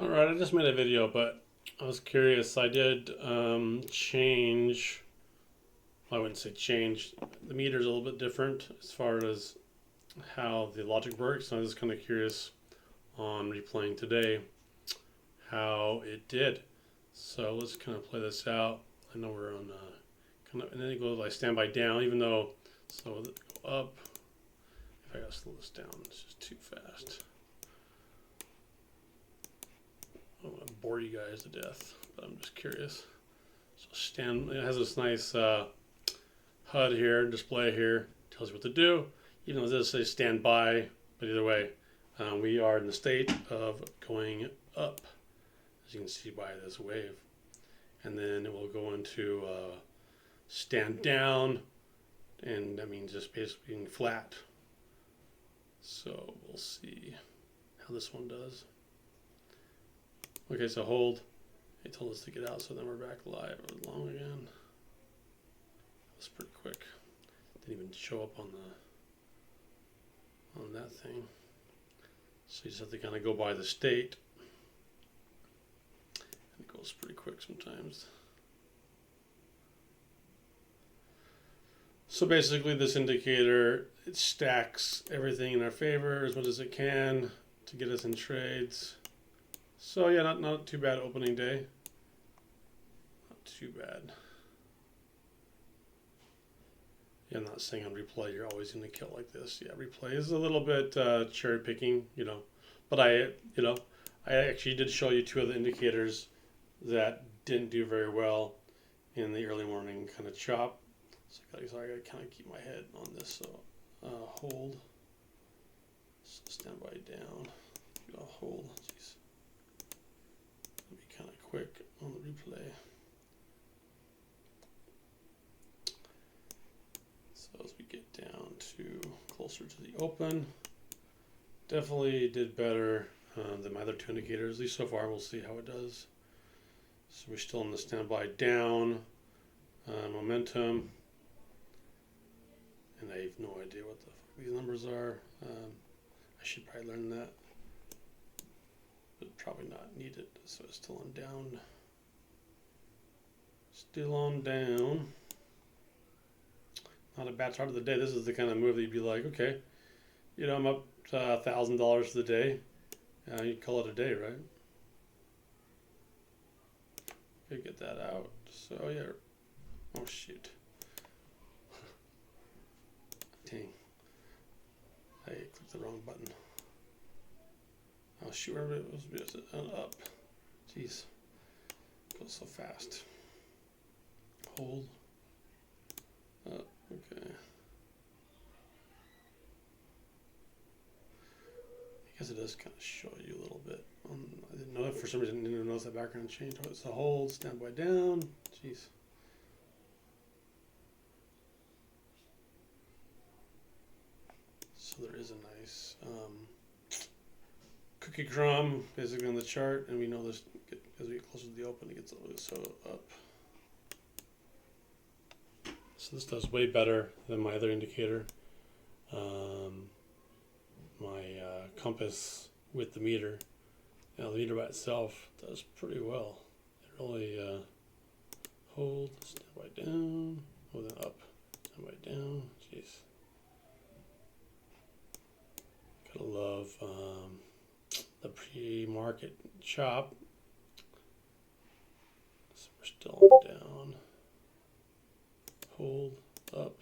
All right, I just made a video, but I was curious. I did change. I wouldn't say change. The meter's a little bit different as far as how the logic works. I was just kind of curious on replaying today how it did. So let's kind of play this out. I know we're on kind of, and then it goes like standby down, even though, so go up. If I gotta slow this down, it's just too fast. I don't want to bore you guys to death, but I'm just curious. So it has this nice HUD here, display here, tells you what to do. Even though it does say stand by, but either way, we are in the state of going up, as you can see by this wave. And then it will go into stand down, and that means just basically being flat. So we'll see how this one does. Okay, so hold. They told us to get out, so then we're back live long again. That's pretty quick. Didn't even show up on that thing. So you just have to kind of go by the state. And it goes pretty quick sometimes. So basically this indicator, it stacks everything in our favor as much as it can to get us in trades. So yeah, not too bad opening day. Not too bad. Yeah, I'm not saying on replay you're always going to kill like this. Yeah, replay is a little bit cherry picking, But I actually did show you two of the indicators that didn't do very well in the early morning kind of chop. So I gotta kind of keep my head on this. So hold. So standby down. Hold. Jeez. Be kind of quick on the replay. So as we get down to closer to the open, definitely did better than my other two indicators. At least so far, we'll see how it does. So we're still in the standby down momentum, and I have no idea what the fuck these numbers are. I should probably learn that. But probably not needed, so it's still on down. Still on down. Not a bad start of the day. This is the kind of move that you'd be like, okay, I'm up $1,000 for the day. You'd call it a day, right? Okay, get that out. So yeah. Oh shoot. Dang. I clicked the wrong button. Oh shoot, where it was up. Jeez. Goes so fast. Hold. Up. Okay. I guess it does kind of show you a little bit. I didn't know that for some reason. I didn't notice that background change. It's a hold, standby down. Jeez. So there is a nice cookie crumb basically on the chart, and we know this as we get closer to the open, it gets a little so up. So this does way better than my other indicator. My compass with the meter. Now the meter by itself does pretty well. It really hold, standby down, hold then up, standby down. Jeez. Gotta love the pre-market chop. So we're still down. Hold, up.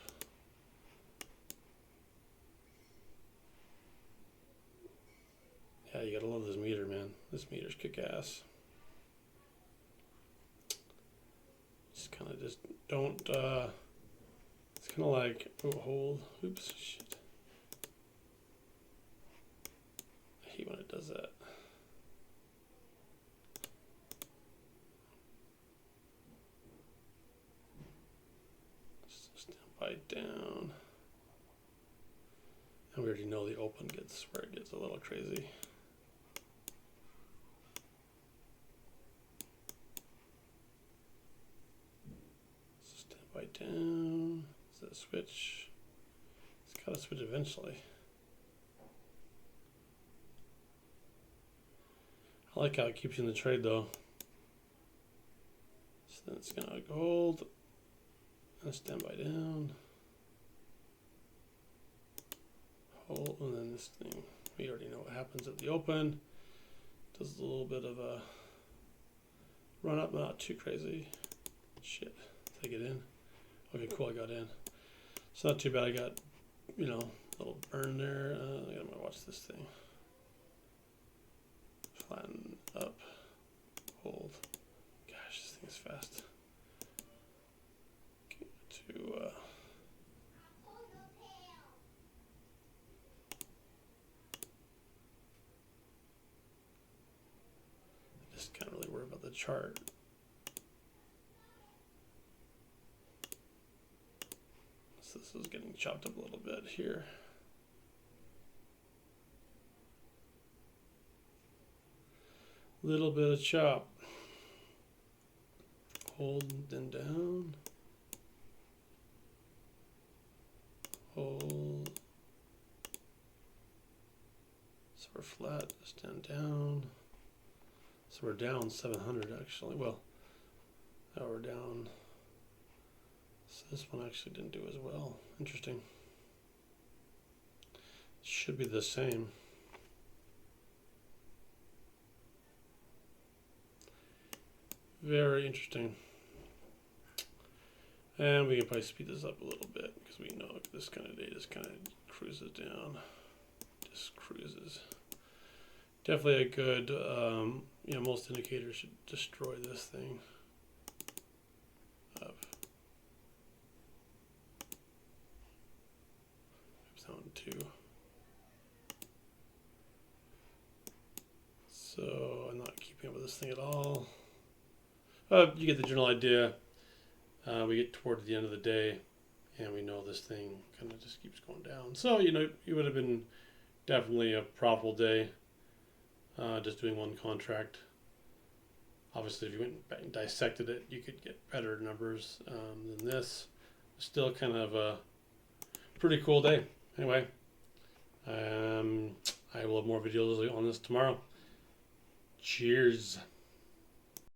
Yeah, you gotta love this meter, man. This meter's kick-ass. Just kind of don't, it's kind of like, hold, oops, shit. I hate when it does that. Standby down. And we already know the open gets where it gets a little crazy. Standby down. Is that a switch? It's got to switch eventually. I like how it keeps you in the trade though. So then it's gonna hold and standby down. Hold, and then this thing, we already know what happens at the open. Does a little bit of a run up, not too crazy. Shit, did I get in? Okay, cool, I got in. It's not too bad, I got, you know, a little burn there. I gotta watch this thing. Flatten up, hold. Gosh, this thing is fast. Get to, just can't really worry about the chart. So this is getting chopped up a little bit here. Little bit of chop. Hold, then down. Hold. So we're flat, stand down. So we're down 700 actually. Well, now we're down. So this one actually didn't do as well. Interesting. Should be the same. Very interesting. And we can probably speed this up a little bit because we know this kind of day just kind of cruises down. Just cruises. Definitely a good, you know, most indicators should destroy this thing up. Zone 2. So I'm not keeping up with this thing at all. You get the general idea. We get toward the end of the day, and we know this thing kind of just keeps going down. So, you know, it would have been definitely a profitable day, just doing one contract. Obviously, if you went back and dissected it, you could get better numbers than this. Still kind of a pretty cool day. Anyway, I will have more videos on this tomorrow. Cheers.